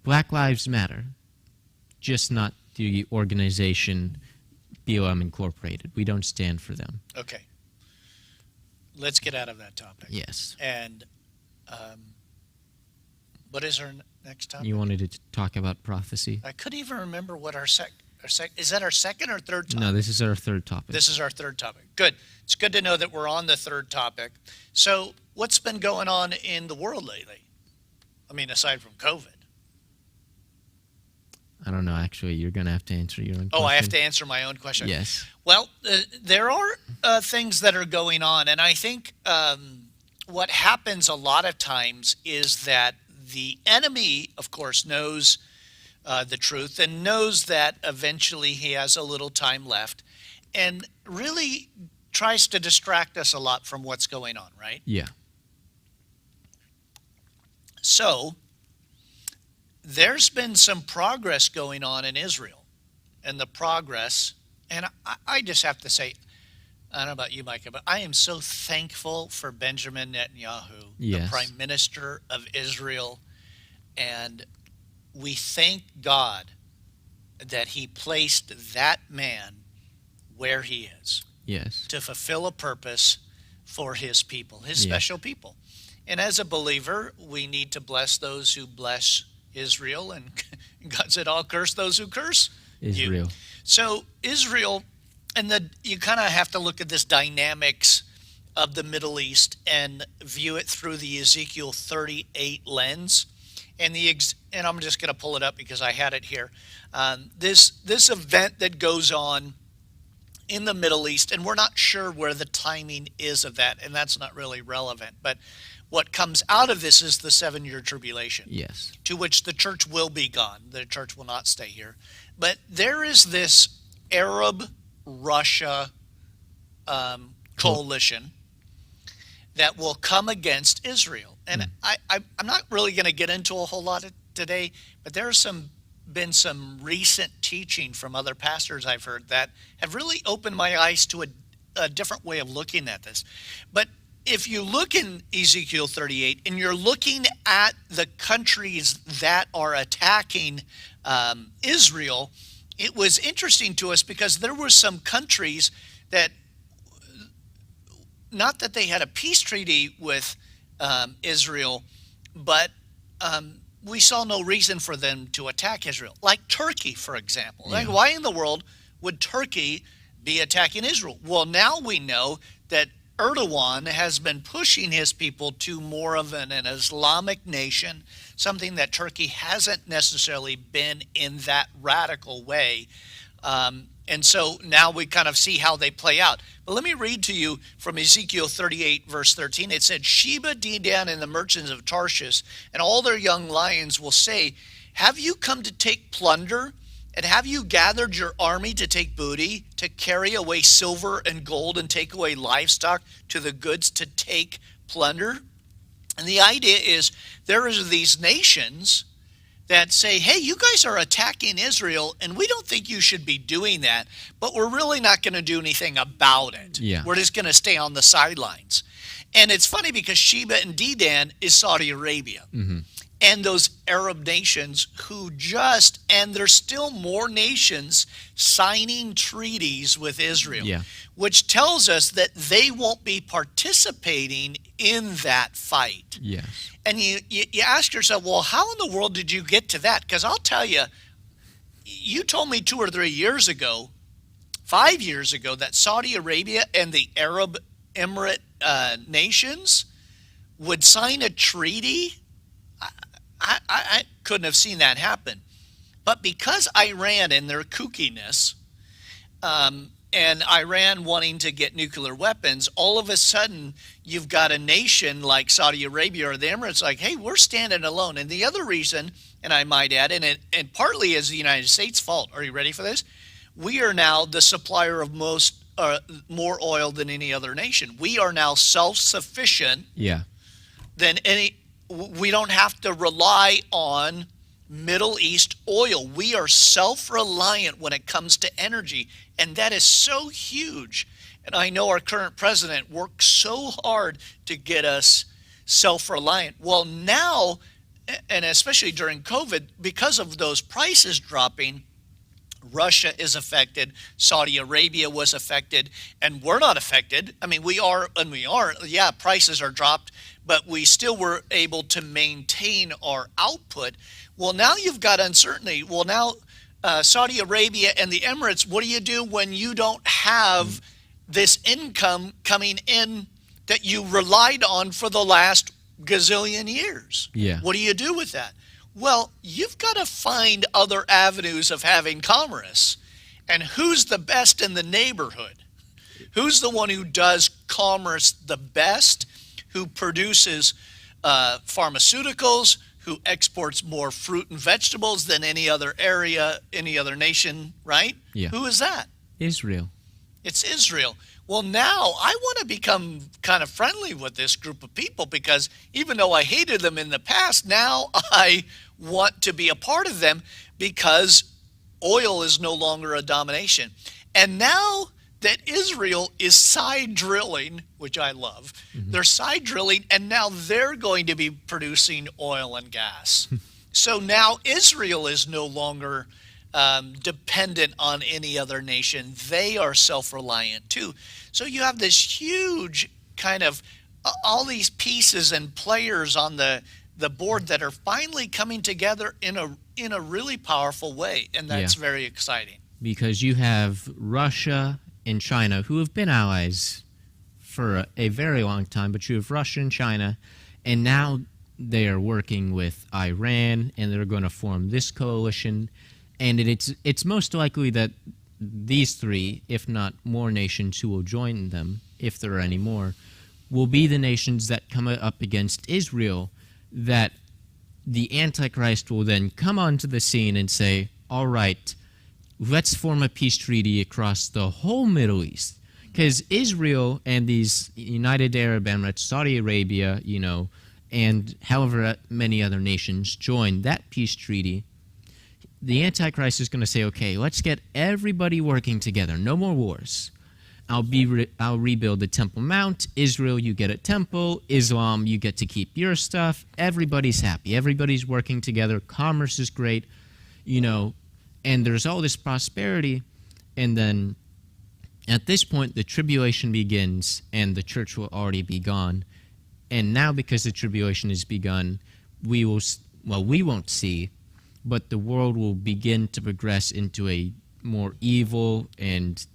[SPEAKER 1] Black Lives Matter, just not the organization BLM Incorporated. We don't stand for them.
[SPEAKER 2] Okay. Let's get out of that topic.
[SPEAKER 1] Yes.
[SPEAKER 2] And what is our next topic?
[SPEAKER 1] You wanted to talk about prophecy?
[SPEAKER 2] I couldn't even remember what our is that our second or third topic?
[SPEAKER 1] No, this is our third topic.
[SPEAKER 2] This is our third topic. Good. It's good to know that we're on the third topic. So what's been going on in the world lately? I mean, aside from COVID.
[SPEAKER 1] I don't know, actually. You're going to have to answer your own question.
[SPEAKER 2] Oh, I have to answer my own question.
[SPEAKER 1] Yes.
[SPEAKER 2] Well, there are things that are going on, and I think what happens a lot of times is that the enemy, of course, knows the truth and knows that eventually he has a little time left and really tries to distract us a lot from what's going on, right?
[SPEAKER 1] Yeah.
[SPEAKER 2] So there's been some progress going on in Israel, and the progress, and I just have to say, I don't know about you, Micah, but I am so thankful for Benjamin Netanyahu,
[SPEAKER 1] Yes.
[SPEAKER 2] the Prime Minister of Israel, and we thank God that he placed that man where he is
[SPEAKER 1] Yes.
[SPEAKER 2] to fulfill a purpose for his people, his
[SPEAKER 1] Yeah.
[SPEAKER 2] special people. And as a believer, we need to bless those who bless Israel, and God said, I'll curse those who curse
[SPEAKER 1] Israel.
[SPEAKER 2] you. So Israel, and you kind of have to look at this dynamics of the Middle East and view it through the Ezekiel 38 lens. And I'm just going to pull it up because I had it here. This event that goes on in the Middle East, and we're not sure where the timing is of that, and that's not really relevant. But what comes out of this is the 7-year tribulation,
[SPEAKER 1] Yes.
[SPEAKER 2] to which the church will be gone. The church will not stay here. But there is this Arab-Russia coalition that will come against Israel. And I'm not really going to get into a whole lot today, but there's been some recent teaching from other pastors I've heard that have really opened my eyes to a different way of looking at this. But if you look in Ezekiel 38 and you're looking at the countries that are attacking Israel, it was interesting to us because there were some countries that, not that they had a peace treaty with Israel, but we saw no reason for them to attack Israel. Like Turkey, for example.
[SPEAKER 1] Yeah.
[SPEAKER 2] Like, why in the world would Turkey be attacking Israel? Well, now we know that Erdogan has been pushing his people to more of an Islamic nation, something that Turkey hasn't necessarily been in that radical way. And so now we kind of see how they play out. But let me read to you from Ezekiel 38, verse 13. It said, Sheba, Dedan, and the merchants of Tarshish, and all their young lions will say, have you come to take plunder? And have you gathered your army to take booty, to carry away silver and gold, and take away livestock to the goods to take plunder? And the idea is there are these nations that say, hey, you guys are attacking Israel, and we don't think you should be doing that, but we're really not going to do anything about it.
[SPEAKER 1] Yeah.
[SPEAKER 2] We're just going to stay on the sidelines. And it's funny because Sheba and Dedan is Saudi Arabia.
[SPEAKER 1] Mm-hmm.
[SPEAKER 2] And those Arab nations who just, and there's still more nations signing treaties with Israel,
[SPEAKER 1] Yeah.
[SPEAKER 2] which tells us that they won't be participating in that fight.
[SPEAKER 1] Yes.
[SPEAKER 2] And you ask yourself, well, how in the world did you get to that? Because I'll tell you, you told me 2 or 3 years ago, 5 years ago, that Saudi Arabia and the Arab Emirate nations would sign a treaty. I couldn't have seen that happen. But because Iran and their kookiness, and Iran wanting to get nuclear weapons, all of a sudden you've got a nation like Saudi Arabia or the Emirates like, hey, we're standing alone. And the other reason, and I might add, and partly is the United States' fault. Are you ready for this? We are now the supplier of more oil than any other nation. We are now self-sufficient.
[SPEAKER 1] Yeah.
[SPEAKER 2] We don't have to rely on Middle East oil. We are self-reliant when it comes to energy, and that is so huge. And I know our current president worked so hard to get us self-reliant. Well, now, and especially during COVID, because of those prices dropping, Russia is affected, Saudi Arabia was affected, and we're not affected. I mean, we are and we aren't. Yeah, prices are dropped, but we still were able to maintain our output. Well, now you've got uncertainty. Well, now Saudi Arabia and the Emirates, what do you do when you don't have this income coming in that you relied on for the last gazillion years?
[SPEAKER 1] Yeah.
[SPEAKER 2] What do you do with that? Well, you've got to find other avenues of having commerce. And who's the best in the neighborhood? Who's the one who does commerce the best, who produces pharmaceuticals, who exports more fruit and vegetables than any other area, any other nation, right?
[SPEAKER 1] Yeah.
[SPEAKER 2] Who is that?
[SPEAKER 1] Israel.
[SPEAKER 2] It's Israel. Well, now I want to become kind of friendly with this group of people because even though I hated them in the past, now I want to be a part of them because oil is no longer a domination. And now that Israel is side drilling, which I love, they're side drilling, and now they're going to be producing oil and gas. So now Israel is no longer dependent on any other nation. They are self-reliant too. So you have this huge kind of all these pieces and players on the board that are finally coming together in a really powerful way, and that's very exciting.
[SPEAKER 1] Because you have Russia and China, who have been allies for a very long time, but you have Russia and China, and now they are working with Iran, and they're going to form this coalition. And it's most likely that these three, if not more nations who will join them, if there are any more, will be the nations that come up against Israel, that the Antichrist will then come onto the scene and say, all right, let's form a peace treaty across the whole Middle East. Because Israel and these United Arab Emirates, Saudi Arabia, and however many other nations join that peace treaty, the Antichrist is going to say, okay, let's get everybody working together. No more wars. I'll rebuild the Temple Mount. Israel, you get a temple. Islam, you get to keep your stuff. Everybody's happy. Everybody's working together. Commerce is great, and there's all this prosperity. And then at this point, the tribulation begins, and the church will already be gone. And now, because the tribulation has begun, we won't see, but the world will begin to progress into a more evil and,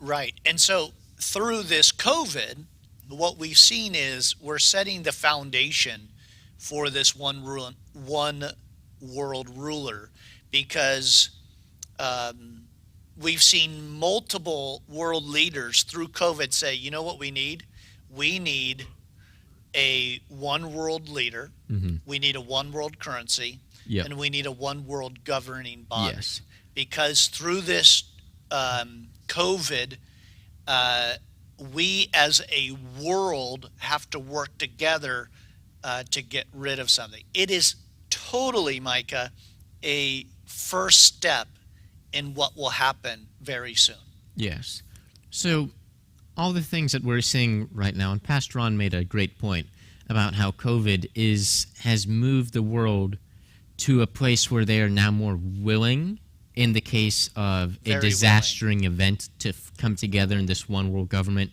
[SPEAKER 2] Right. And so through this COVID, what we've seen is we're setting the foundation for this one world ruler, because we've seen multiple world leaders through COVID say, you know what we need? We need a one world leader. Mm-hmm. We need a one world currency. Yep. And we need a one world governing body.
[SPEAKER 1] Yes.
[SPEAKER 2] Because through this COVID, we as a world have to work together to get rid of something. It is totally, Micah, a first step in what will happen very soon.
[SPEAKER 1] Yes. So all the things that we're seeing right now, and Pastor Ron made a great point about how COVID has moved the world to a place where they are now more willing, in the case of a disastering event, to come together in this one world government.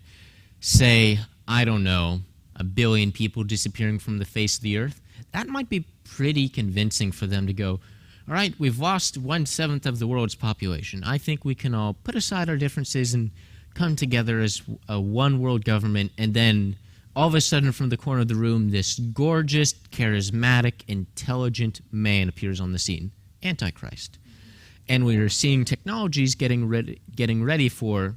[SPEAKER 1] Say, I don't know, 1 billion people disappearing from the face of the earth. That might be pretty convincing for them to go, all right, we've lost 1/7 of the world's population. I think we can all put aside our differences and come together as a one world government. And then all of a sudden, from the corner of the room, this gorgeous, charismatic, intelligent man appears on the scene, Antichrist. And we are seeing technologies getting ready for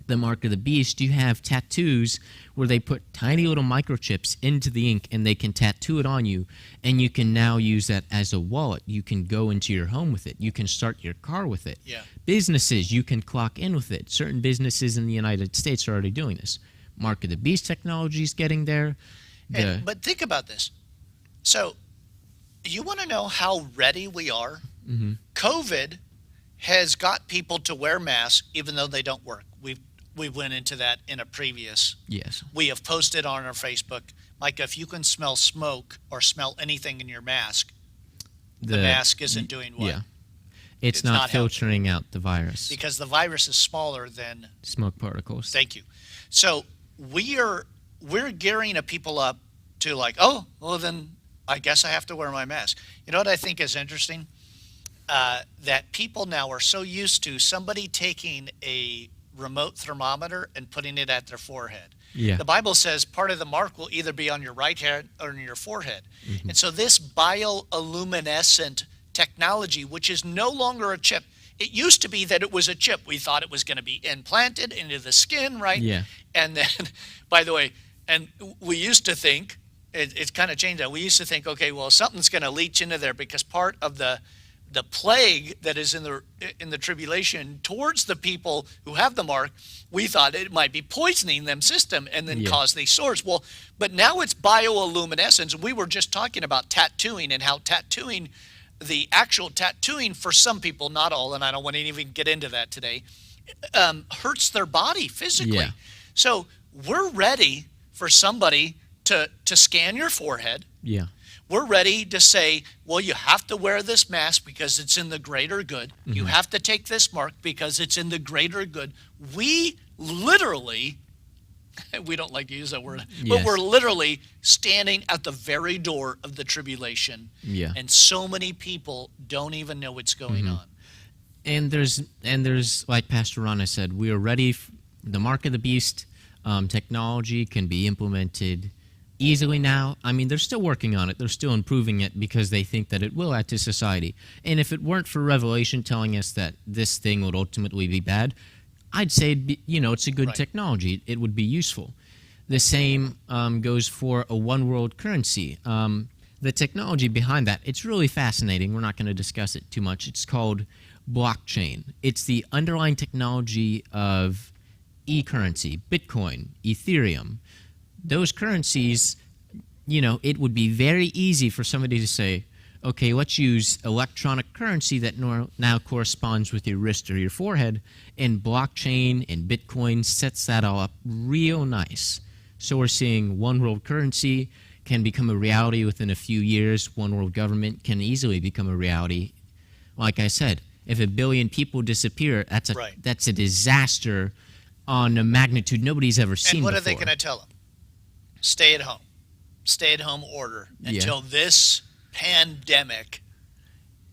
[SPEAKER 1] the mark of the beast. You have tattoos where they put tiny little microchips into the ink and they can tattoo it on you, and you can now use that as a wallet. You can go into your home with it. You can start your car with it.
[SPEAKER 2] Yeah.
[SPEAKER 1] Businesses, you can clock in with it. Certain businesses in the United States are already doing this. Mark of the beast technology is getting there.
[SPEAKER 2] But think about this. So you want to know how ready we are?
[SPEAKER 1] Mm-hmm.
[SPEAKER 2] COVID has got people to wear masks even though they don't work. We went into that in a previous.
[SPEAKER 1] Yes.
[SPEAKER 2] We have posted on our Facebook, Micah, if you can smell smoke or smell anything in your mask, the mask isn't doing what?
[SPEAKER 1] Yeah. It's not filtering out the virus.
[SPEAKER 2] Because the virus is smaller than
[SPEAKER 1] smoke particles.
[SPEAKER 2] Thank you. So we're gearing people up to like, oh, well then I guess I have to wear my mask. You know what I think is interesting? That people now are so used to somebody taking a remote thermometer and putting it at their forehead.
[SPEAKER 1] Yeah.
[SPEAKER 2] The Bible says part of the mark will either be on your right hand or on your forehead.
[SPEAKER 1] Mm-hmm.
[SPEAKER 2] And so this bioluminescent technology, which is no longer a chip, it used to be that it was a chip. We thought it was going to be implanted into the skin, right?
[SPEAKER 1] Yeah.
[SPEAKER 2] And then, by the way, and we used to think, it's kind of changed that. We used to think, okay, well, something's going to leach into there because part of the plague that is in the tribulation towards the people who have the mark, we thought it might be poisoning them system and then cause these sores. Well, but now it's bioluminescence. We were just talking about tattooing and how tattooing, the actual tattooing for some people, not all, and I don't want to even get into that today, hurts their body physically.
[SPEAKER 1] Yeah.
[SPEAKER 2] So we're ready for somebody to scan your forehead.
[SPEAKER 1] Yeah.
[SPEAKER 2] We're ready to say, well, you have to wear this mask because it's in the greater good. Mm-hmm. You have to take this mark because it's in the greater good. We literally, we don't like to use that word, but we're literally standing at the very door of the tribulation.
[SPEAKER 1] Yeah.
[SPEAKER 2] And so many people don't even know what's going on.
[SPEAKER 1] And there's like Pastor Rana said, we are ready. The mark of the beast technology can be implemented easily now. I mean, they're still working on it. They're still improving it because they think that it will add to society. And if it weren't for Revelation telling us that this thing would ultimately be bad, I'd say, it's a good technology. It would be useful. The same goes for a one world currency. The technology behind that, it's really fascinating. We're not going to discuss it too much. It's called blockchain. It's the underlying technology of e-currency, Bitcoin, Ethereum. Those currencies, it would be very easy for somebody to say, okay, let's use electronic currency that now corresponds with your wrist or your forehead, and blockchain and Bitcoin sets that all up real nice. So we're seeing one world currency can become a reality within a few years. One world government can easily become a reality. Like I said, if 1 billion people disappear, that's a disaster on a magnitude nobody's ever seen before.
[SPEAKER 2] And what are they going to tell them? Stay at home. Stay at home order until this pandemic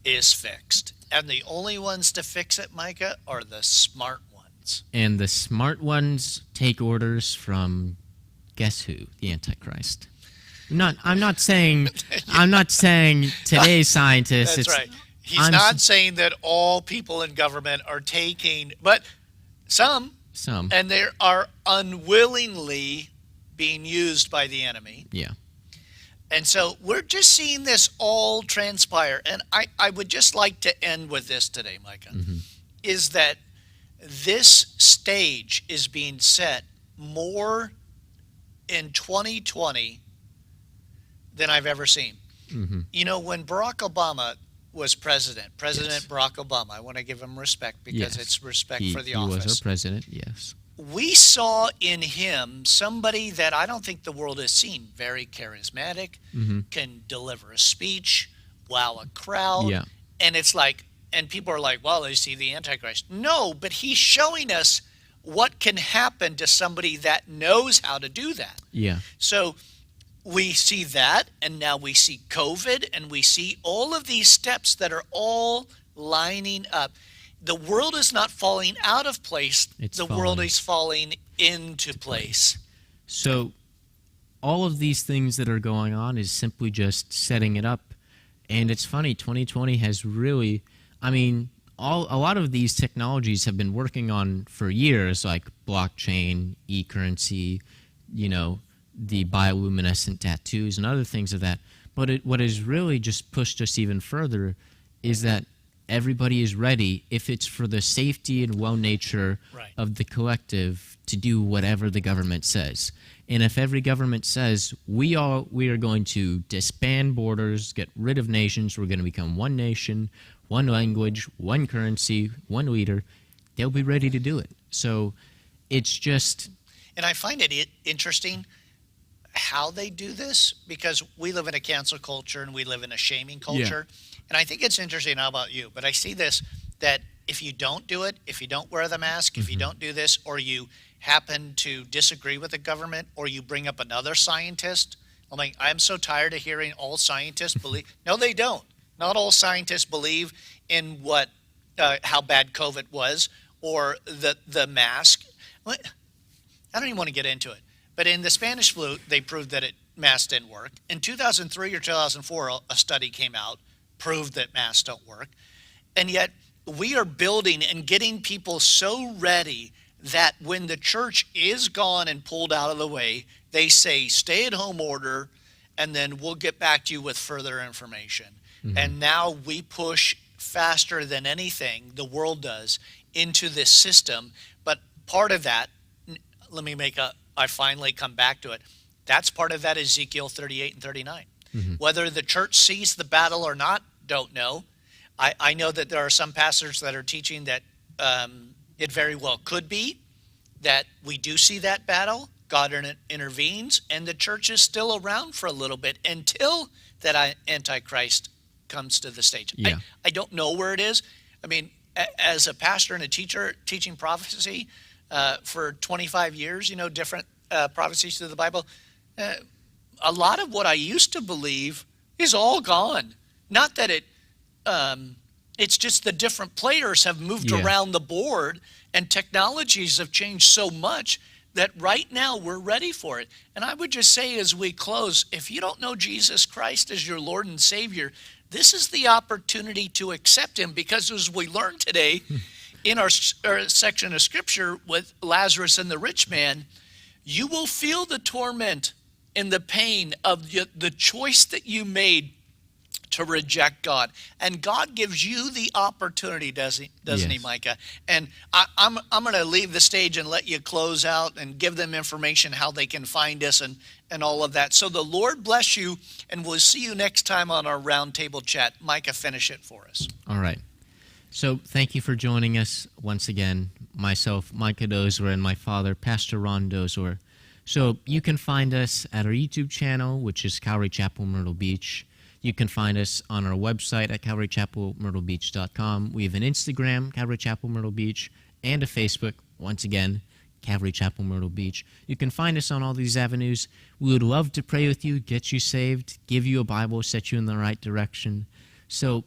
[SPEAKER 2] is fixed. And the only ones to fix it, Micah, are the smart ones.
[SPEAKER 1] And the smart ones take orders from, guess who? The Antichrist. I'm not saying today's scientists.
[SPEAKER 2] That's right. He's not saying that all people in government are taking, but some. And they are unwillingly being used by the enemy.
[SPEAKER 1] Yeah.
[SPEAKER 2] And so we're just seeing this all transpire. And I would just like to end with this today, Micah, is that this stage is being set more in 2020 than I've ever seen. You know, when Barack Obama was President
[SPEAKER 1] Yes.
[SPEAKER 2] Barack Obama, I want to give him respect because
[SPEAKER 1] Yes.
[SPEAKER 2] it's respect for the
[SPEAKER 1] He
[SPEAKER 2] office.
[SPEAKER 1] was our president, yes.
[SPEAKER 2] We saw in him somebody that I don't think the world has seen. Very charismatic, can deliver a speech, wow a crowd.
[SPEAKER 1] Yeah.
[SPEAKER 2] And it's like, and people are like, well, they see the Antichrist. No, but he's showing us what can happen to somebody that knows how to do that.
[SPEAKER 1] Yeah.
[SPEAKER 2] So we see that, and now we see COVID, and we see all of these steps that are all lining up. The world is not falling out of place. The world
[SPEAKER 1] falling.
[SPEAKER 2] is falling into place.
[SPEAKER 1] So all of these things that are going on is simply just setting it up. And it's funny, 2020 has really, I mean, a lot of these technologies have been working on for years, like blockchain, e-currency, you know, the bioluminescent tattoos and other things of that. But what has really just pushed us even further is that everybody is ready, if it's for the safety and well-nature
[SPEAKER 2] Right.
[SPEAKER 1] of the collective, to do whatever the government says. And if every government says, we are going to disband borders, get rid of nations, we're going to become one nation, one language, one currency, one leader, they'll be ready to do it. So it's just...
[SPEAKER 2] And I find it interesting how they do this, because we live in a cancel culture and we live in a shaming culture. And I think it's interesting, how about you? But I see this, that if you don't do it, if you don't wear the mask, if you don't do this, or you happen to disagree with the government, or you bring up another scientist, I'm like, I'm so tired of hearing all scientists believe. No, they don't. Not all scientists believe in what, how bad COVID was, or the mask. I don't even want to get into it. But in the Spanish flu, they proved that masks didn't work. In 2003 or 2004, a study came out, proved that masks don't work. And yet we are building and getting people so ready that when the church is gone and pulled out of the way, they say stay-at-home order, and then we'll get back to you with further information. And now we push faster than anything the world does into this system. But part of that, I finally come back to it. That's part of that Ezekiel 38 and 39. Whether the church sees the battle or not, don't know. I know that there are some pastors that are teaching that it very well could be that we do see that battle, God intervenes, and the church is still around for a little bit until that Antichrist comes to the stage.
[SPEAKER 1] Yeah.
[SPEAKER 2] I don't know where it is. I mean, as a pastor and a teacher teaching prophecy for 25 years, you know, different prophecies through the Bible, a lot of what I used to believe is all gone. Not that it's just the different players have moved around the board, and technologies have changed so much that right now we're ready for it. And I would just say as we close, if you don't know Jesus Christ as your Lord and Savior, this is the opportunity to accept him, because as we learned today in our section of Scripture with Lazarus and the rich man, you will feel the torment and the pain of the choice that you made to reject God. And God gives you the opportunity, doesn't he, Micah? And I'm going to leave the stage and let you close out and give them information how they can find us and all of that. So the Lord bless you, and we'll see you next time on our Roundtable Chat. Micah, finish it for us.
[SPEAKER 1] All right. So thank you for joining us once again. Myself, Micah Dozler, and my father, Pastor Ron Dozler. So you can find us at our YouTube channel, which is Calvary Chapel, Myrtle Beach. You can find us on our website at calvarychapelmyrtlebeach.com. We have an Instagram, Calvary Chapel Myrtle Beach, and a Facebook, once again, Calvary Chapel Myrtle Beach. You can find us on all these avenues. We would love to pray with you, get you saved, give you a Bible, set you in the right direction. So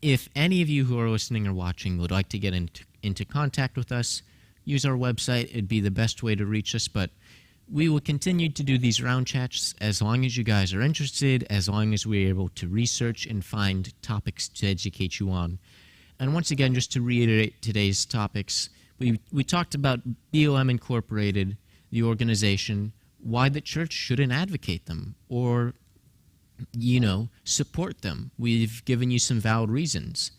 [SPEAKER 1] if any of you who are listening or watching would like to get into contact with us, use our website. It'd be the best way to reach us, but we will continue to do these round chats as long as you guys are interested, as long as we're able to research and find topics to educate you on. And once again, just to reiterate today's topics, we talked about BLM Incorporated, the organization, why the church shouldn't advocate them or, support them. We've given you some valid reasons.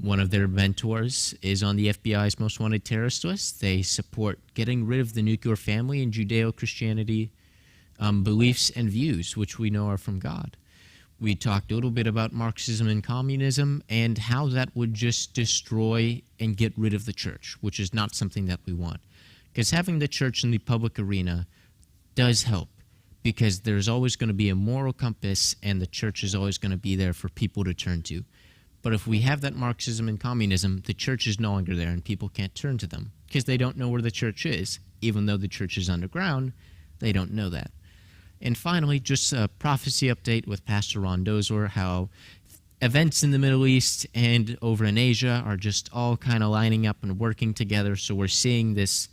[SPEAKER 1] One of their mentors is on the FBI's most wanted terrorist list. They support getting rid of the nuclear family and Judeo-Christianity beliefs and views, which we know are from God. We talked a little bit about Marxism and communism and how that would just destroy and get rid of the church, which is not something that we want. Because having the church in the public arena does help, because there's always going to be a moral compass and the church is always going to be there for people to turn to. But if we have that Marxism and communism, the church is no longer there and people can't turn to them because they don't know where the church is. Even though the church is underground, they don't know that. And finally, just a prophecy update with Pastor Ron Dozler, how events in the Middle East and over in Asia are just all kind of lining up and working together. So we're seeing this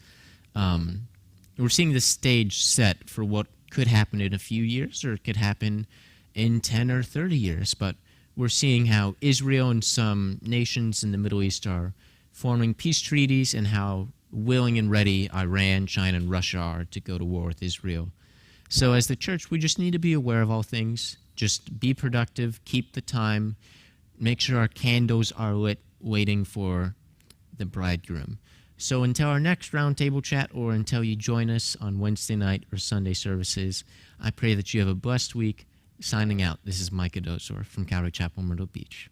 [SPEAKER 1] stage set for what could happen in a few years, or it could happen in 10 or 30 years. But we're seeing how Israel and some nations in the Middle East are forming peace treaties, and how willing and ready Iran, China, and Russia are to go to war with Israel. So as the church, we just need to be aware of all things. Just be productive, keep the time, make sure our candles are lit, waiting for the bridegroom. So until our next roundtable chat, or until you join us on Wednesday night or Sunday services, I pray that you have a blessed week. Signing out, this is Micah Dozler from Calvary Chapel, Myrtle Beach.